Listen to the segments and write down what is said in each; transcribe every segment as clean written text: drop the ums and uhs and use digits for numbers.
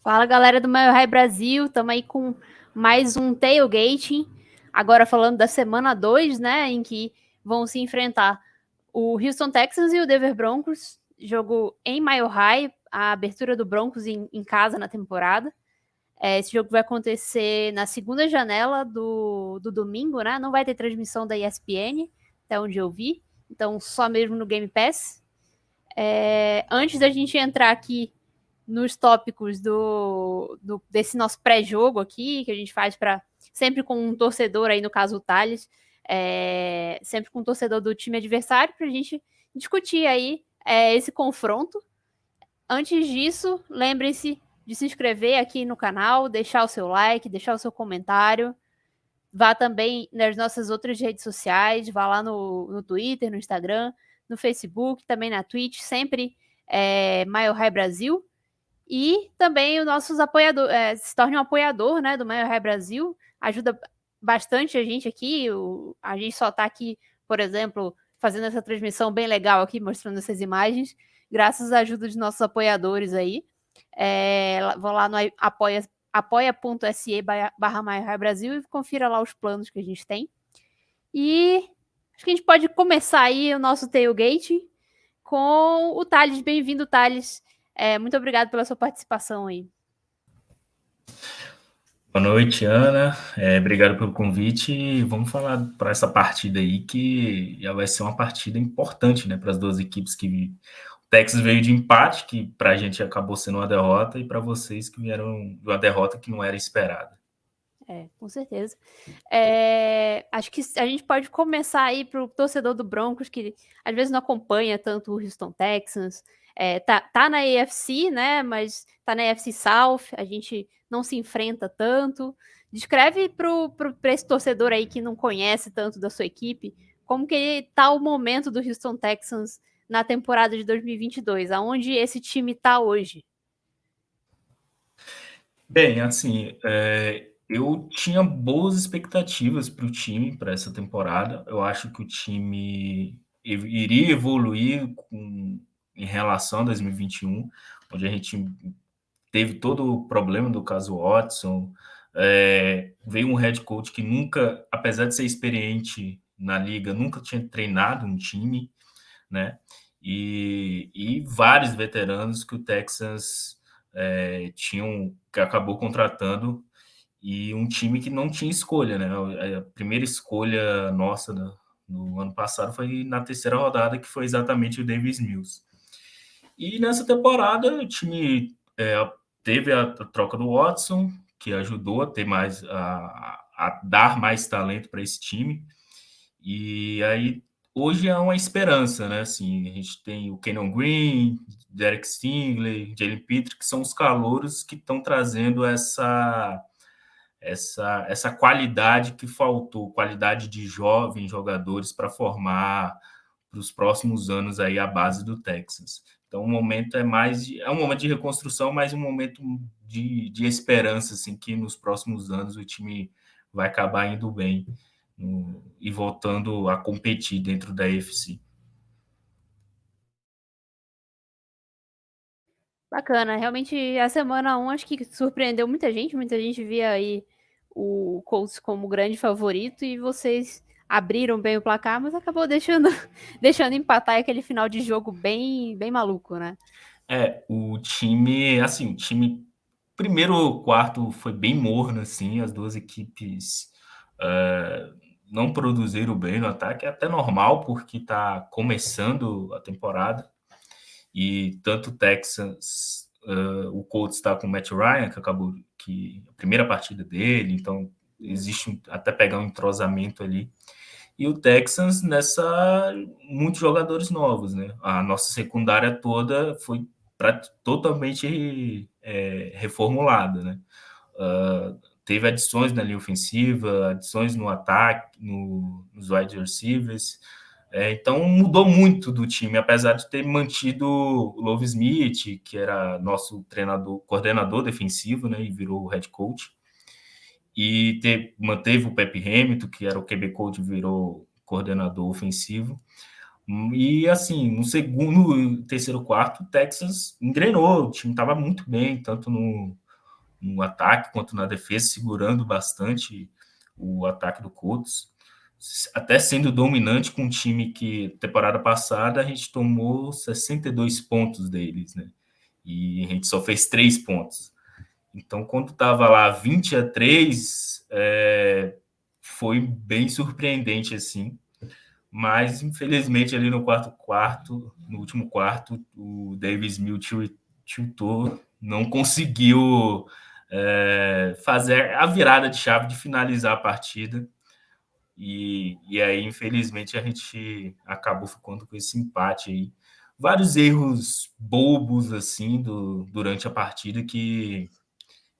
Fala, galera do Mile High Brasil, estamos aí com mais um tailgating, agora falando da semana 2, né, em que vão se enfrentar o Houston Texans e o Denver Broncos, jogo em Mile High, a abertura do Broncos em casa na temporada. Esse jogo vai acontecer na segunda janela do domingo, né, não vai ter transmissão da ESPN, até onde eu vi, então só mesmo no Game Pass. Antes da gente entrar aqui nos tópicos desse nosso pré-jogo aqui, que a gente faz para sempre com um torcedor, aí no caso o Thales, sempre com um torcedor do time adversário, para a gente discutir aí esse confronto. Antes disso, lembrem-se de se inscrever aqui no canal, deixar o seu like, deixar o seu comentário. Vá também nas nossas outras redes sociais, vá lá no Twitter, no Instagram, no Facebook, também na Twitch, sempre Mile High Brasil. E também os nossos apoiadores, se torne um apoiador, né, do Mile High Brasil, ajuda bastante a gente aqui. A gente só está aqui, por exemplo, fazendo essa transmissão bem legal aqui, mostrando essas imagens, graças à ajuda dos nossos apoiadores aí. Vão lá no apoia.se/Mile High Brasil e confira lá os planos que a gente tem. E acho que a gente pode começar aí o nosso tailgate com o Thales. Bem-vindo, Thales. Muito obrigado pela sua participação aí. Boa noite, Ana. Obrigado pelo convite. E vamos falar para essa partida aí, que já vai ser uma partida importante, né, para as duas equipes. Que o Texas veio de empate, que para a gente acabou sendo uma derrota, e para vocês que vieram de uma derrota que não era esperada. Com certeza. Acho que a gente pode começar aí para o torcedor do Broncos, que às vezes não acompanha tanto o Houston Texans. Tá na AFC, né? Mas tá na AFC South, a gente não se enfrenta tanto. Descreve para esse torcedor aí que não conhece tanto da sua equipe, como que tá o momento do Houston Texans na temporada de 2022, aonde esse time tá hoje. Bem, assim, eu tinha boas expectativas para o time para essa temporada. Eu acho que o time iria evoluir em relação a 2021, onde a gente teve todo o problema do caso Watson. Veio um head coach que nunca, apesar de ser experiente na liga, nunca tinha treinado um time, né? E vários veteranos que o Texas que acabou contratando, e um time que não tinha escolha, né? A primeira escolha nossa no ano passado foi na terceira rodada, que foi exatamente o Davis Mills. E nessa temporada o time teve a troca do Watson, que ajudou a ter a dar mais talento para esse time. E aí hoje é uma esperança, né? Assim, a gente tem o Kenyon Green, Derek Stingley, Jalen Pitre, que são os calouros que estão trazendo essa qualidade que faltou, qualidade de jovens jogadores para formar para os próximos anos aí a base do Texas. Então o momento é um momento de reconstrução, mas um momento de esperança, assim, que nos próximos anos o time vai acabar indo bem e voltando a competir dentro da AFC. Bacana, realmente a semana 1 acho que surpreendeu muita gente via aí o Colts como grande favorito e vocês abriram bem o placar, mas acabou deixando, deixando empatar aquele final de jogo bem maluco, né? O time, primeiro quarto foi bem morno, assim, as duas equipes não produziram bem no ataque, é até normal, porque está começando a temporada, e tanto o Texans, o Colts está com o Matt Ryan, que acabou a primeira partida dele, então existe até pegar um entrosamento ali. E o Texans muitos jogadores novos, né? A nossa secundária toda foi totalmente reformulada, né? Teve adições na linha ofensiva, adições no ataque, nos wide receivers. Então mudou muito do time, apesar de ter mantido o Love Smith, que era nosso coordenador defensivo, né? E virou head coach. E manteve o Pep Hamilton, que era o QB coach, virou coordenador ofensivo. E assim, no segundo, terceiro, quarto, o Texas engrenou, o time estava muito bem, tanto no ataque quanto na defesa, segurando bastante o ataque do Colts, até sendo dominante com um time que, temporada passada, a gente tomou 62 pontos deles, né? E a gente só fez 3 pontos. Então, quando estava lá 20-3, foi bem surpreendente, assim. Mas, infelizmente, ali no no último quarto, o Davis Mills tiltou, não conseguiu fazer a virada de chave de finalizar a partida. E aí, infelizmente, a gente acabou ficando com esse empate aí. Vários erros bobos, assim, durante a partida que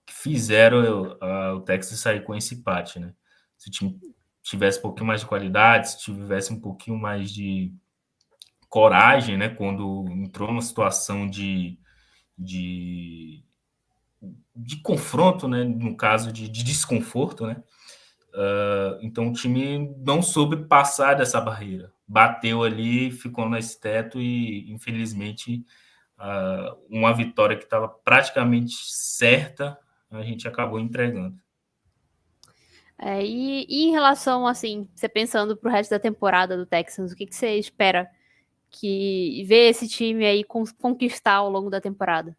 fizeram o Texas sair com esse empate, né? Se o time tivesse um pouquinho mais de qualidade, se tivesse um pouquinho mais de coragem, né? Quando entrou numa situação de, de confronto, né? No caso de desconforto, né? Então o time não soube passar dessa barreira. Bateu ali, ficou nesse teto e, infelizmente, uma vitória que estava praticamente certa, a gente acabou entregando. E em relação, assim, você pensando pro resto da temporada do Texans, o que você espera que ver esse time aí conquistar ao longo da temporada?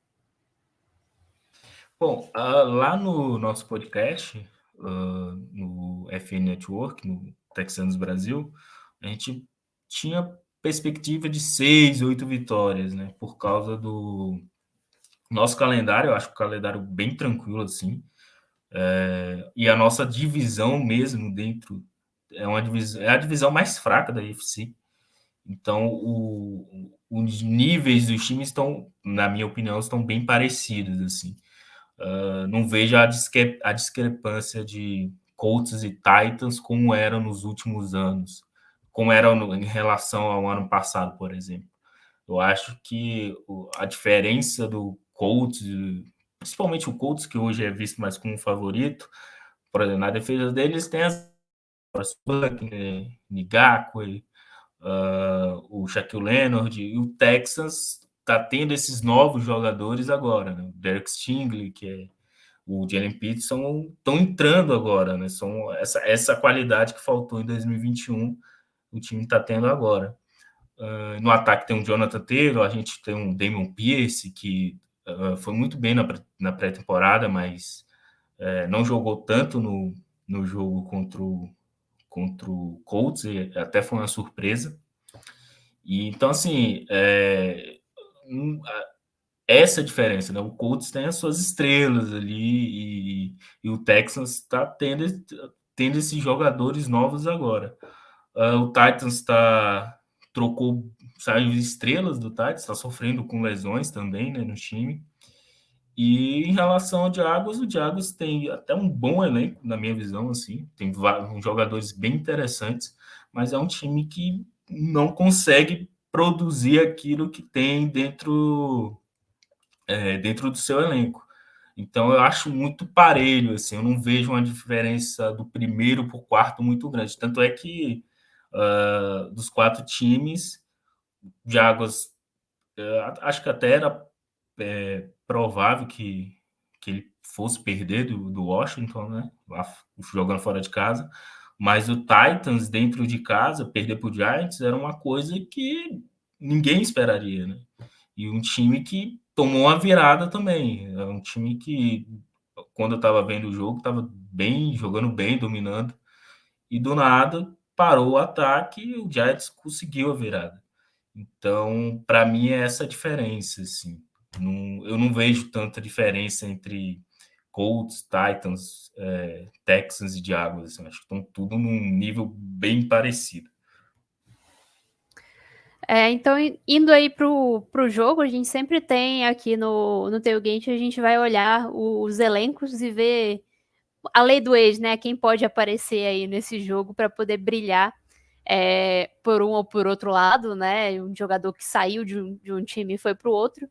Bom, lá no nosso podcast, no FN Network, no Texanos Brasil, a gente tinha perspectiva de 6, 8 vitórias, né? Por causa do nosso calendário, eu acho que o calendário bem tranquilo, assim. E a nossa divisão mesmo dentro é a divisão mais fraca da UFC. Então, os níveis dos times estão, na minha opinião, estão bem parecidos, assim. Não vejo a discrepância de Colts e Titans como era nos últimos anos, como era em relação ao ano passado, por exemplo. Eu acho que a diferença do Colts, principalmente o Colts, que hoje é visto mais como um favorito, por exemplo, na defesa deles tem as Buck, né, Ngakwe, o Shaquille Leonard, e o Texas está tendo esses novos jogadores agora, né? O Derek Stingley, que é o Jalen Peterson, estão entrando agora, né? São essa qualidade que faltou em 2021, o time está tendo agora. No ataque tem um Jonathan Taylor, a gente tem um Damon Pierce, que foi muito bem na pré-temporada, mas não jogou tanto no jogo contra o Colts, e até foi uma surpresa. E então, assim, essa diferença, né? O Colts tem as suas estrelas ali e o Texans está tendo esses jogadores novos agora. O Titans saiu estrelas do Titans, está sofrendo com lesões também, né, no time. E em relação ao Jaguars, o Jaguars tem até um bom elenco, na minha visão, assim, tem jogadores bem interessantes, mas é um time que não consegue produzir aquilo que tem dentro do seu elenco. Então eu acho muito parelho, assim, eu não vejo uma diferença do primeiro para o quarto muito grande. Tanto é que dos 4 times, Jaguars, acho que até era provável que ele fosse perder do Washington, né? Lá, jogando fora de casa. Mas o Titans, dentro de casa, perder para o Giants era uma coisa que ninguém esperaria, né? E um time que tomou uma virada também. É um time que, quando eu estava vendo o jogo, estava bem, jogando bem, dominando. E do nada parou o ataque e o Giants conseguiu a virada. Então, para mim, é essa a diferença. Assim. Eu não vejo tanta diferença entre Colts, Titans, Texans e Jaguars. Assim. Acho que estão tudo num nível bem parecido. Então, indo aí pro jogo, a gente sempre tem aqui no Tailgate, a gente vai olhar os elencos e ver a lei do ex, né? Quem pode aparecer aí nesse jogo para poder brilhar por um ou por outro lado, né? Um jogador que saiu de um time e foi para o outro.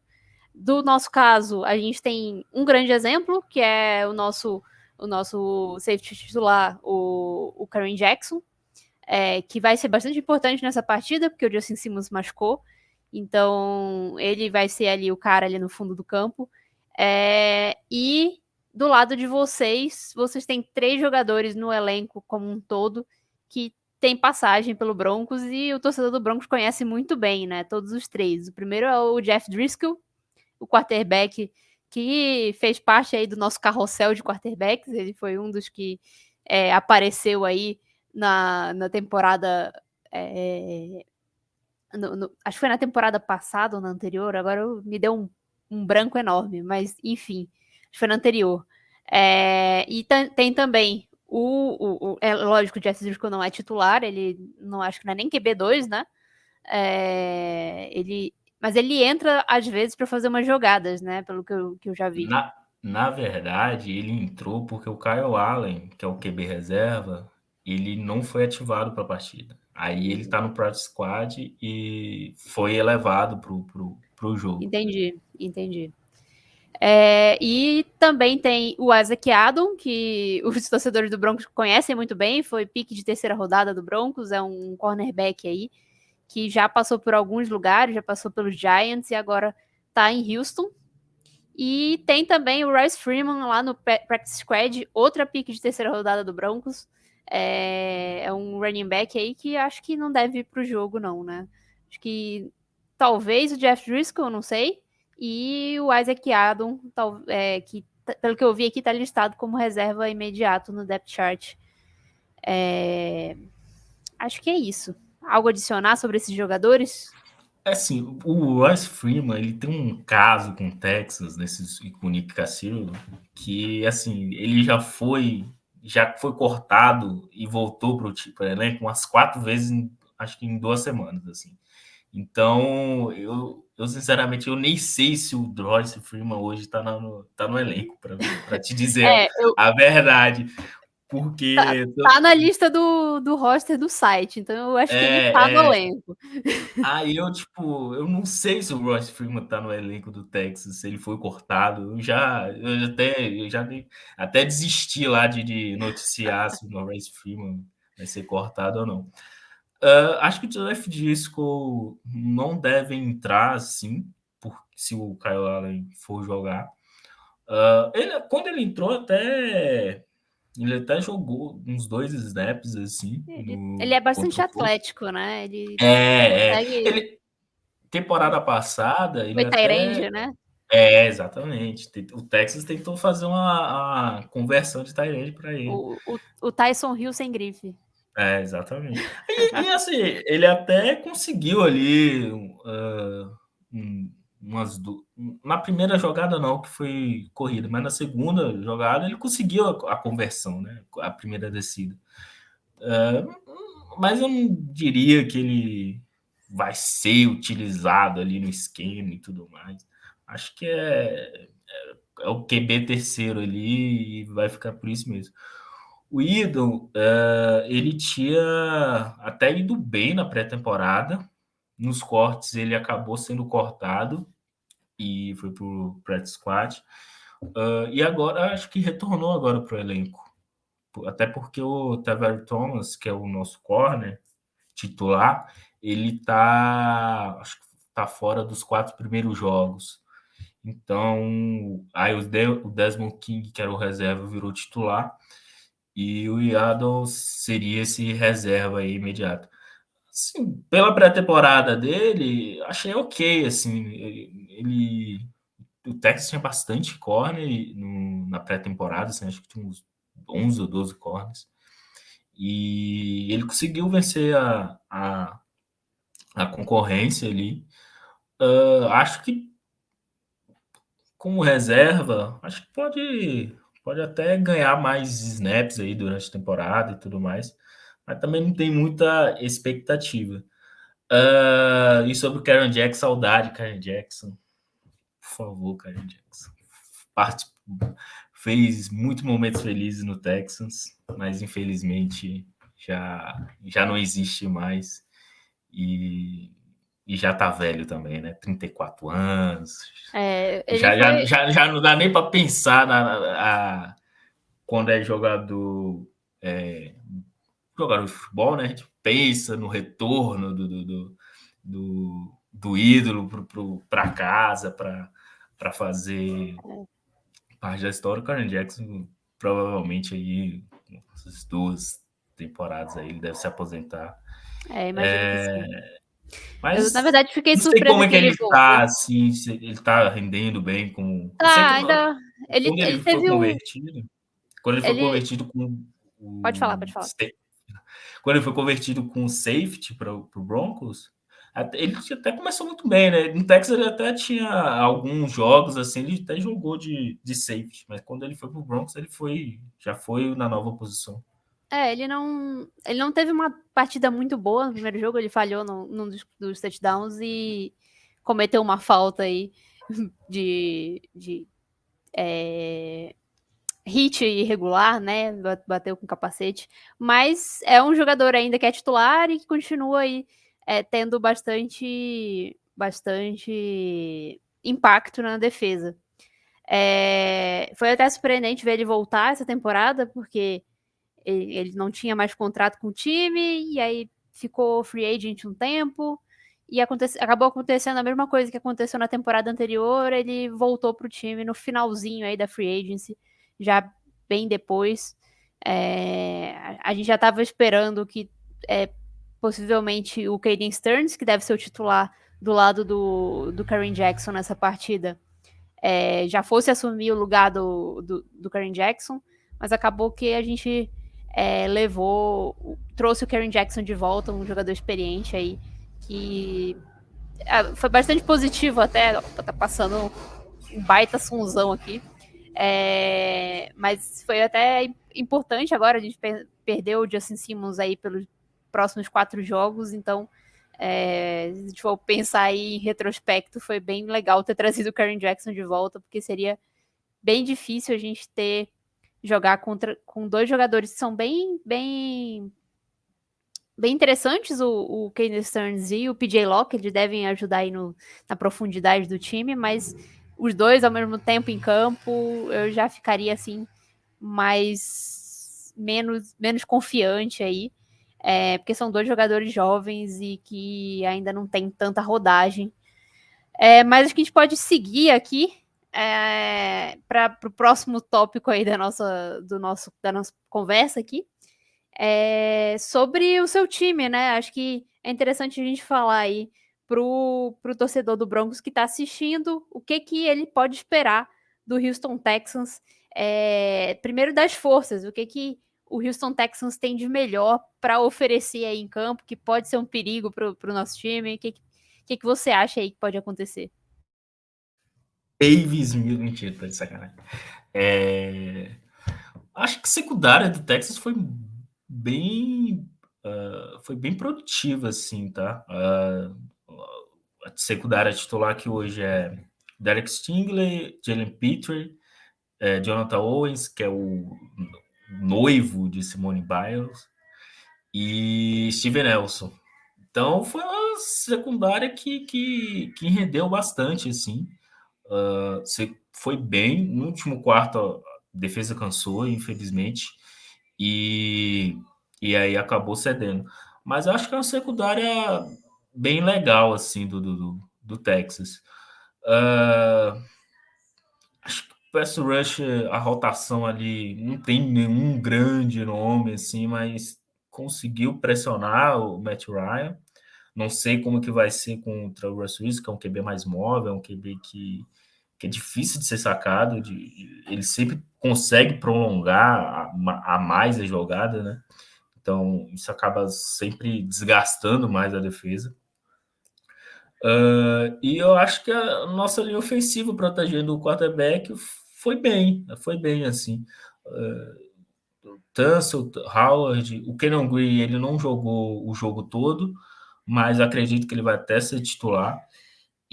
Do nosso caso, a gente tem um grande exemplo, que é o nosso safety titular, o Karen Jackson, que vai ser bastante importante nessa partida, porque o Justin Simmons machucou. Então, ele vai ser ali o cara ali no fundo do campo. E do lado de vocês têm 3 jogadores no elenco como um todo que tem passagem pelo Broncos e o torcedor do Broncos conhece muito bem, né? Todos os 3. O primeiro é o Jeff Driscoll, o quarterback que fez parte aí do nosso carrossel de quarterbacks. Ele foi um dos que apareceu aí na temporada. Acho que foi na temporada passada ou na anterior, agora me deu um branco enorme, mas enfim, acho que foi na anterior. E tem também é lógico, o Jeff Driscoll não é titular, ele não acho que não é nem QB2, né? Mas ele entra às vezes para fazer umas jogadas, né? Pelo que eu já vi. Na verdade, ele entrou porque o Kyle Allen, que é o QB reserva, ele não foi ativado para a partida. Aí ele tá no practice squad e foi elevado pro jogo. Entendi. E também tem o Isaac Adom, que os torcedores do Broncos conhecem muito bem, foi pique de 3ª rodada do Broncos, é um cornerback aí, que já passou por alguns lugares, já passou pelos Giants e agora tá em Houston. E tem também o Royce Freeman lá no practice squad, outra pique de 3ª rodada do Broncos. É um running back aí que acho que não deve ir pro jogo, não, né? Acho que talvez o Jeff Driscoll, não sei. E o Isaac Adom, que pelo que eu vi aqui, tá listado como reserva imediato no depth chart. Acho que é isso. Algo a adicionar sobre esses jogadores? Assim, o Royce Freeman, ele tem um caso com o Texas, com o Nick Casillo, que, assim, ele já foi cortado e voltou pro elenco umas 4 vezes, acho que em 2 semanas, assim. Então, eu sinceramente, eu nem sei se o Royce Freeman hoje tá no elenco, para te dizer a verdade, porque... Tá na lista do roster do site, então eu acho que ele tá no É, elenco. Aí eu não sei se o Royce Freeman tá no elenco do Texas, se ele foi cortado. Até desisti lá de noticiar se o Royce Freeman vai ser cortado ou não. Acho que o Jeff Driscoll não deve entrar assim, se o Kyle Allen for jogar. Quando ele entrou, ele até jogou uns 2 snaps assim Ele é contra bastante o Colts. atlético, né? Ele consegue. Ele, temporada passada, ele Foi até. Tyrande, né? Exatamente. O Texas tentou fazer uma conversão de tight end para ele. O Tyson Hill sem grife. Exatamente. E assim, ele até conseguiu ali na primeira jogada não, que foi corrida, mas na segunda jogada ele conseguiu a conversão, né? A primeira descida. Mas eu não diria que ele vai ser utilizado ali no esquema e tudo mais. Acho que é o QB terceiro ali e vai ficar por isso mesmo. O Idon, ele tinha até ido bem na pré-temporada. Nos cortes, ele acabou sendo cortado e foi para o practice squad. E agora, acho que retornou agora para o elenco. Até porque o Tavere Thomas, que é o nosso corner titular, ele acho que tá fora dos 4 primeiros jogos. Então, aí o Desmond King, que era o reserva, virou titular e o Yaddle seria esse reserva aí imediato. Assim, pela pré-temporada dele, achei ok, assim, o Texas tinha bastante corner na pré-temporada, assim, acho que tinha uns 11 ou 12 corners. E ele conseguiu vencer a concorrência ali. Acho que como reserva, acho que pode até ganhar mais snaps aí durante a temporada e tudo mais, mas também não tem muita expectativa. E sobre o Karen Jackson, saudade, Karen Jackson. Por favor, Karen Jackson. Fez muitos momentos felizes no Texans, mas infelizmente já não existe mais. E já tá velho também, né? 34 anos. Ele foi. Já não dá nem para pensar quando é jogador de futebol, né? A gente pensa no retorno do ídolo para casa para fazer parte da história, o Karen Jackson provavelmente aí, essas 2 temporadas aí, ele deve se aposentar. Imagino que sim. Eu, na Mas verdade, fiquei não sei como surpresa é que que ele ele voltou. tá, assim, se ele tá rendendo bem como... Eu sei que Tá, ainda. Ele, quando ele ele foi teve o. convertido, quando ele foi Ele. convertido com Pode falar, o pode falar. quando ele foi convertido com o safety para o Broncos, ele até começou muito bem, né? No Texas ele até tinha alguns jogos assim, ele até jogou de safety, mas quando ele foi para o Broncos já foi na nova posição. Ele não teve uma partida muito boa no primeiro jogo, ele falhou num dos touchdowns e cometeu uma falta aí de hit irregular, né? Bateu com capacete. Mas é um jogador ainda que é titular e que continua aí tendo bastante impacto na defesa. Foi até surpreendente ver ele voltar essa temporada, porque ele não tinha mais contrato com o time, e aí ficou free agent um tempo, e acabou acontecendo a mesma coisa que aconteceu na temporada anterior, ele voltou para o time no finalzinho aí da free agency, já bem depois. A gente já estava esperando que possivelmente o Caden Stearns, que deve ser o titular do lado do Karen Jackson nessa partida, já fosse assumir o lugar do Karen Jackson, mas acabou que a gente trouxe o Karen Jackson de volta, um jogador experiente aí, que foi bastante positivo até, tá passando um baita sonzão aqui, mas foi até importante agora, a gente perdeu o Justin Simmons aí pelos próximos 4 jogos, então se a gente for pensar aí em retrospecto, foi bem legal ter trazido o Karen Jackson de volta, porque seria bem difícil a gente jogar com 2 jogadores que são bem interessantes, o Caden Stearns e o PJ Locke, eles devem ajudar aí na profundidade do time, mas os 2 ao mesmo tempo em campo, eu já ficaria assim menos confiante aí, porque são 2 jogadores jovens e que ainda não tem tanta rodagem. Mas acho que a gente pode seguir aqui para o próximo tópico aí da nossa conversa aqui, sobre o seu time, né? Acho que é interessante a gente falar aí pro torcedor do Broncos que está assistindo o que ele pode esperar do Houston Texans. Primeiro das forças, o que o Houston Texans tem de melhor para oferecer aí em campo, que pode ser um perigo para o nosso time. O que você acha aí que pode acontecer? Davis Mills, mentira, tá de sacanagem. Acho que a secundária do Texas bem foi bem produtiva, assim, tá? A secundária titular que hoje é Derek Stingley, Jalen Pitre, Jonathan Owens, que é o noivo de Simone Biles, e Steven Nelson. Então foi uma secundária que rendeu bastante, assim. Você foi bem. No último quarto, a defesa cansou, infelizmente, e, e aí acabou cedendo. Mas eu acho que é uma secundária bem legal, assim, do Texas. Acho que o pass rush, a rotação ali, não tem nenhum grande nome, assim, mas conseguiu pressionar o Matt Ryan. Não sei como que vai ser contra o Russell Wilson, que é um QB mais móvel, um QB que é difícil de ser sacado, ele sempre consegue prolongar a mais a jogada, né? Então, isso acaba sempre desgastando mais a defesa. E eu acho que a nossa linha ofensiva protegendo o quarterback foi bem assim. Tunsil, Howard, o Kenan Green, ele não jogou o jogo todo, mas acredito que ele vai até ser titular.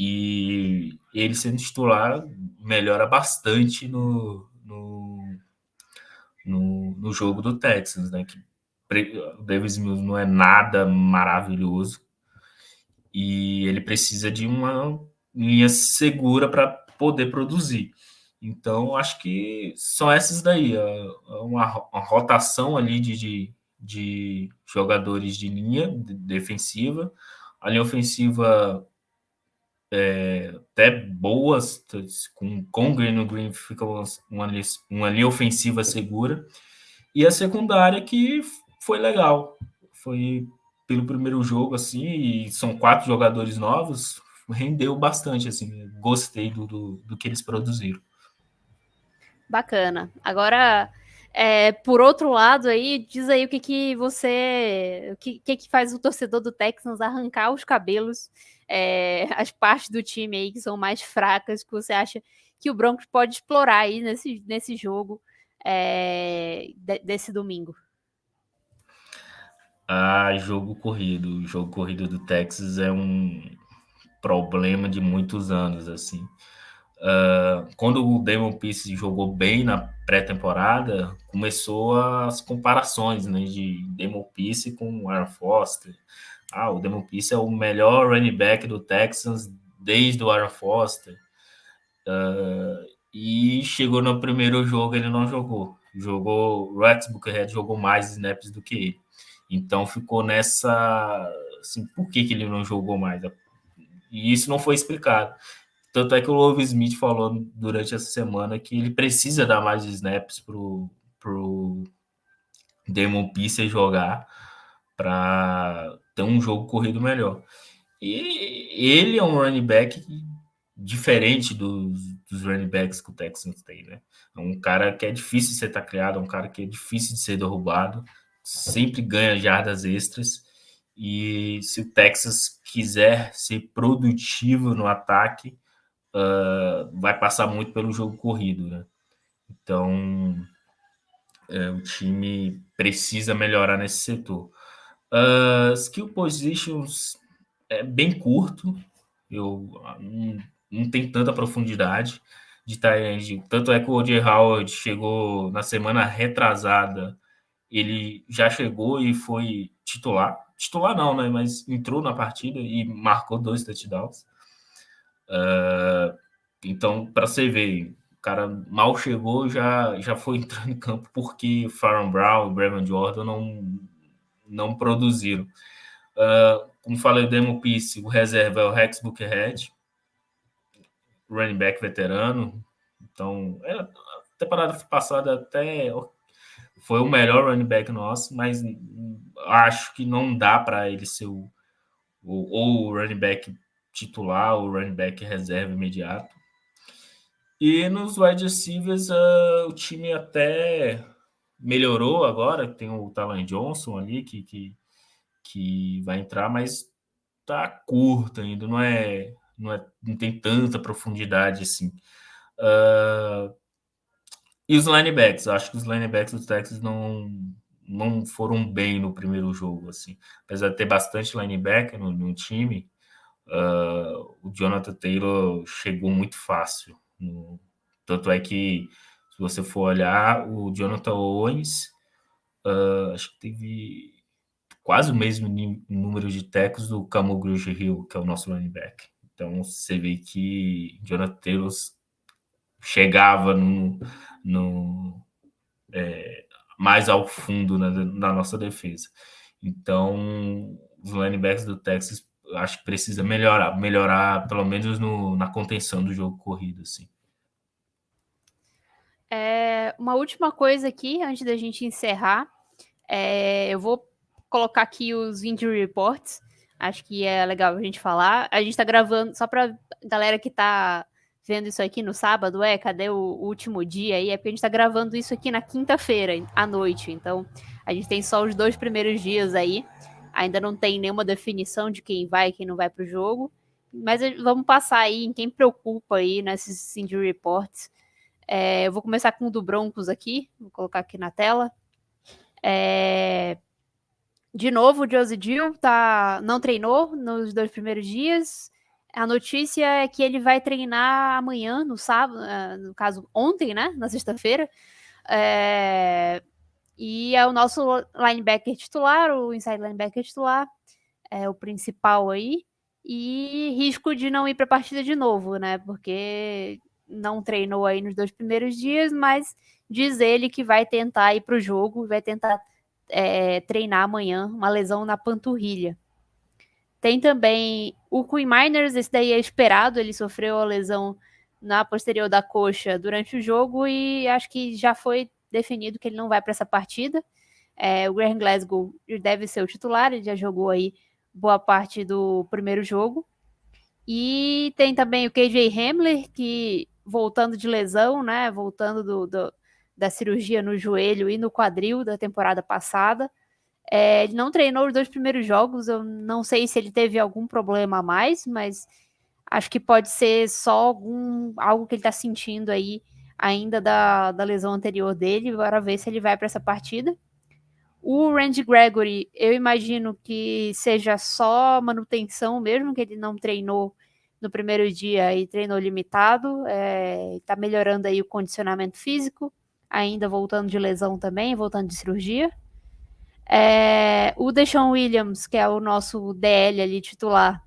E ele sendo titular melhora bastante no jogo do Texans, né? Que o Davis Mills não é nada maravilhoso e ele precisa de uma linha segura para poder produzir. Então, acho que são essas daí, uma rotação ali de jogadores de linha defensiva. A linha ofensiva até boas, com o Green fica uma linha ofensiva segura, e a secundária que foi legal. Foi pelo primeiro jogo, assim, e são 4 jogadores novos, rendeu bastante, assim, gostei do que eles produziram. Bacana. Agora, por outro lado aí, diz aí o que você... O que faz o torcedor do Texans arrancar os cabelos, as partes do time aí que são mais fracas, que você acha que o Broncos pode explorar aí nesse jogo desse domingo. Jogo corrido. O jogo corrido do Texas é um problema de muitos anos, assim. Quando o Damon Pierce jogou bem na pré-temporada, começou as comparações, né, de Damon Pierce com o Aaron Foster. O Damon Pierce é o melhor running back do Texans desde o Aaron Foster. E chegou no primeiro jogo, ele não jogou. O Rex Buckerhead jogou mais snaps do que ele. Então ficou nessa... Assim, por que ele não jogou mais? E isso não foi explicado. Tanto é que o Love Smith falou durante essa semana que ele precisa dar mais snaps pro Damon Pierce jogar para ter um jogo corrido melhor. E ele é um running back diferente dos running backs que o Texans tem, né? É um cara que é difícil de ser tacleado, é um cara que é difícil de ser derrubado, sempre ganha jardas extras. E se o Texas quiser ser produtivo no ataque, vai passar muito pelo jogo corrido, né? Então, o time precisa melhorar nesse setor. Skill positions é bem curto, não tem tanta profundidade de tight. Tanto é que o O.J. Howard chegou na semana retrasada, ele já chegou e foi titular. Titular não, né? Mas entrou na partida e marcou 2 touchdowns. Então, para você ver, o cara mal chegou, já foi entrando em campo porque Faron Brown e Brevin Jordan não produziram. Como falei, o Demo Pierce, o reserva é o Rex Buckerhead, running back veterano. Então, a temporada passada até foi o melhor running back nosso, mas acho que não dá para ele ser o running back titular ou running back reserva imediato. E nos wide receivers, o time até melhorou agora, tem o Talan Johnson ali que vai entrar, mas tá curto ainda, não tem tanta profundidade assim. E os linebacks, acho que os linebacks do Texas não foram bem no primeiro jogo, assim. Apesar de ter bastante linebacker no time, o Jonathan Taylor chegou muito fácil. Tanto é que, se você for olhar, o Jonathan Owens, acho que teve quase o mesmo número de tackles do Kamu Grugier-Hill, que é o nosso running back. Então, você vê que Jonathan Taylor chegava mais ao fundo na nossa defesa. Então, os linebacks do Texas acho que precisa melhorar pelo menos na contenção do jogo corrido, assim. Uma última coisa aqui, antes da gente encerrar, eu vou colocar aqui os injury reports. Acho que é legal a gente falar. A gente tá gravando, só pra galera que tá vendo isso aqui no sábado, cadê o último dia aí? É porque a gente tá gravando isso aqui na quinta-feira, à noite. Então, a gente tem só os 2 primeiros dias aí. Ainda não tem nenhuma definição de quem vai e quem não vai pro jogo. Mas vamos passar aí em quem preocupa aí nesses injury reports. Eu vou começar com o do Broncos aqui. Vou colocar aqui na tela. De novo, o Josie Dill não treinou nos 2 primeiros dias. A notícia é que ele vai treinar amanhã, no sábado, no caso, ontem, né? Na sexta-feira. E é o nosso linebacker titular, o inside linebacker titular, é o principal aí. E risco de não ir para a partida de novo, né? Porque não treinou aí nos 2 primeiros dias, mas diz ele que vai tentar ir para o jogo, vai tentar treinar amanhã, uma lesão na panturrilha. Tem também o Quinn Miners, esse daí é esperado, ele sofreu a lesão na posterior da coxa durante o jogo e acho que já foi definido que ele não vai para essa partida. O Graham Glasgow deve ser o titular, ele já jogou aí boa parte do primeiro jogo. E tem também o KJ Hamler, que voltando de lesão, né? Voltando da cirurgia no joelho e no quadril da temporada passada. Ele não treinou os 2 primeiros jogos, eu não sei se ele teve algum problema a mais, mas acho que pode ser só algo que ele está sentindo aí ainda da lesão anterior dele. Bora ver se ele vai para essa partida. O Randy Gregory, eu imagino que seja só manutenção mesmo, que ele não treinou no primeiro dia e treinou limitado. Está melhorando aí o condicionamento físico, ainda voltando de lesão também, voltando de cirurgia. O Deshaun Williams, que é o nosso DL ali titular,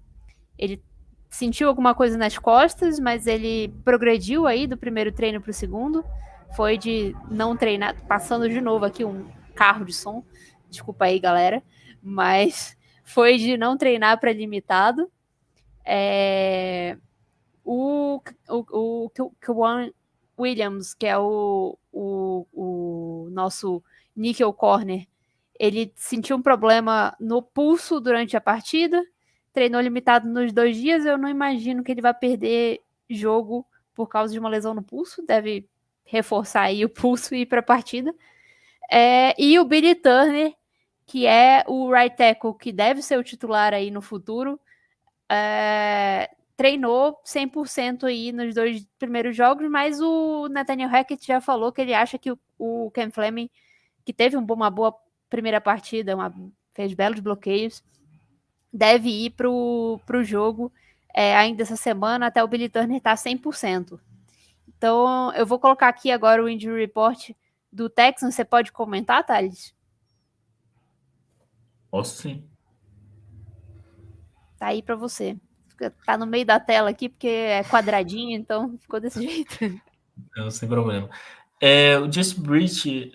ele sentiu alguma coisa nas costas, mas ele progrediu aí do primeiro treino para o segundo. Foi de não treinar, passando de novo aqui um carro de som, desculpa aí, galera, mas foi de não treinar para limitado. O Kwan Williams, que é o nosso nickel corner, ele sentiu um problema no pulso durante a partida, treinou limitado nos 2 dias. Eu não imagino que ele vai perder jogo por causa de uma lesão no pulso, deve reforçar aí o pulso e ir para a partida. E o Billy Turner, que é o right tackle, que deve ser o titular aí no futuro, treinou 100% aí nos 2 primeiros jogos, mas o Nathaniel Hackett já falou que ele acha que o Cam Fleming, que teve uma boa primeira partida, fez belos bloqueios, deve ir para o jogo ainda essa semana, até o Billy Turner estar 100%. Então, eu vou colocar aqui agora o injury report do Texans. Você pode comentar, Thales? Posso sim. Tá aí para você. Tá no meio da tela aqui, porque é quadradinho, então ficou desse jeito. Não, sem problema. O Just Breach,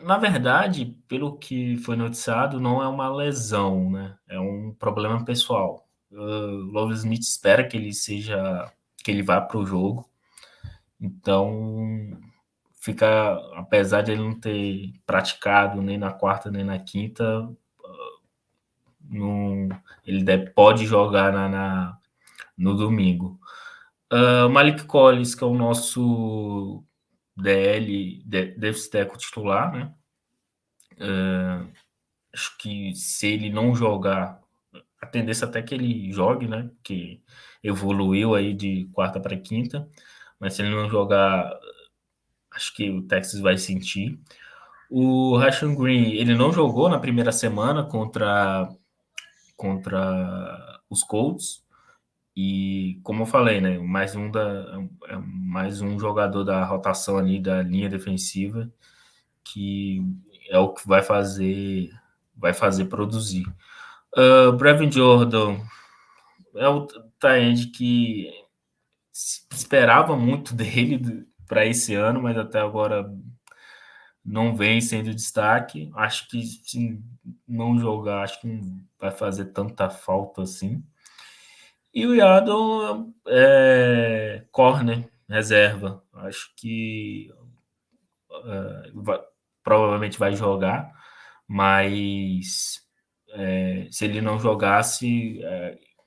na verdade, pelo que foi noticiado, não é uma lesão, né? É um problema pessoal. O Love Smith espera que ele vá para o jogo. Então, apesar de ele não ter praticado nem na quarta nem na quinta, ele pode jogar no domingo. Malik Collins, que é o nosso DL, Deve Tackle titular, né? Acho que se ele não jogar, a tendência até que ele jogue, né? Que evoluiu aí de quarta para quinta, mas se ele não jogar, acho que o Texas vai sentir. O Rashan Green, ele não jogou na primeira semana contra os Colts. E como eu falei, né, mais um jogador da rotação ali da linha defensiva que é o que vai fazer produzir. Brevin Jordan é o tight que esperava muito dele para esse ano, mas até agora não vem sendo destaque. Acho que se não jogar, acho que não vai fazer tanta falta assim. E o Yaddle é corner, reserva. Acho que provavelmente vai jogar, mas se ele não jogasse,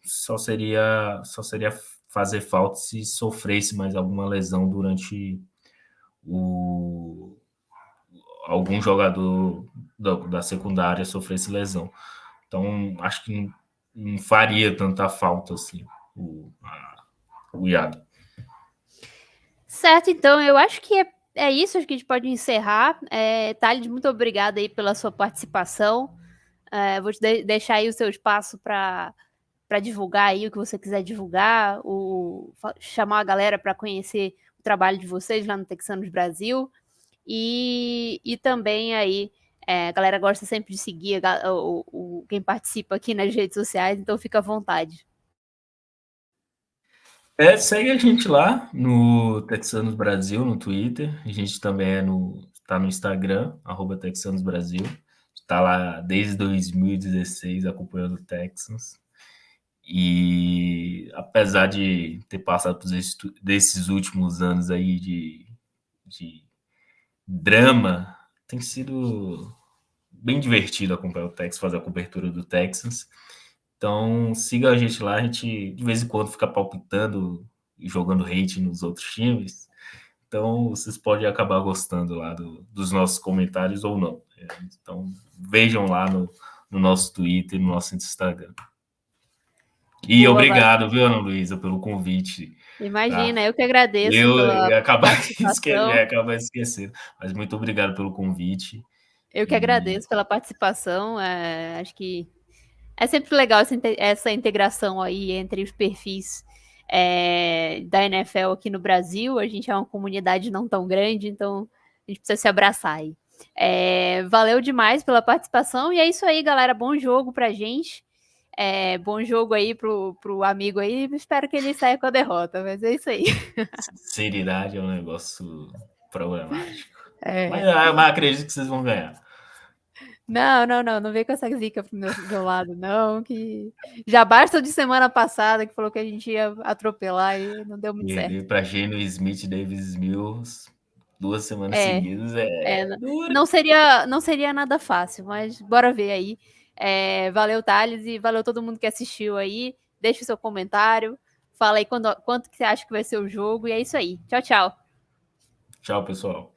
só seria fazer falta se sofresse mais alguma lesão durante algum jogador da secundária sofresse lesão. Então, acho que não faria tanta falta assim o Iago. Certo, então, eu acho que é isso, acho que a gente pode encerrar. Thales, muito obrigada aí pela sua participação. Vou te deixar aí o seu espaço para divulgar aí o que você quiser divulgar, chamar a galera para conhecer o trabalho de vocês lá no Texanos Brasil. E também aí, a galera gosta sempre de seguir quem participa aqui nas redes sociais, então fica à vontade. Segue a gente lá no Texanos Brasil, no Twitter. A gente também tá no Instagram, @TexanosBrasil. tá lá desde 2016 acompanhando o Texans. E apesar de ter passado por desses últimos anos aí de drama, tem sido bem divertido acompanhar o Texans, fazer a cobertura do Texans. Então siga a gente lá, a gente de vez em quando fica palpitando e jogando hate nos outros times. Então vocês podem acabar gostando lá dos nossos comentários ou não. Então vejam lá no nosso Twitter, no nosso Instagram. E Boa, obrigado, viu, Ana Luísa, pelo convite. imagina, Tá? eu que agradeço Eu pela ia participação. acabar esquecendo, mas muito obrigado pelo convite. Eu que E agradeço pela participação. Acho que é sempre legal essa integração aí entre os perfis da NFL aqui no Brasil. A gente é uma comunidade não tão grande, então a gente precisa se abraçar aí. Valeu demais pela participação. E é isso aí, galera. Bom jogo pra gente. Bom jogo aí pro amigo aí. Espero que ele saia com a derrota, mas é isso aí. seriedade é um negócio problemático. É. Mas acredito que vocês vão ganhar. Não vem com essa zica pro meu lado, não, que já basta de semana passada que falou que a gente ia atropelar e não deu muito certo. Perder para Geno Smith e Davis Mills 2 semanas É, seguidas é duro. não seria nada fácil, mas bora ver aí. Valeu, Thales, e valeu todo mundo que assistiu aí. Deixa o seu comentário, fala aí quanto que você acha que vai ser o jogo, e é isso aí. Tchau, tchau. Tchau, pessoal.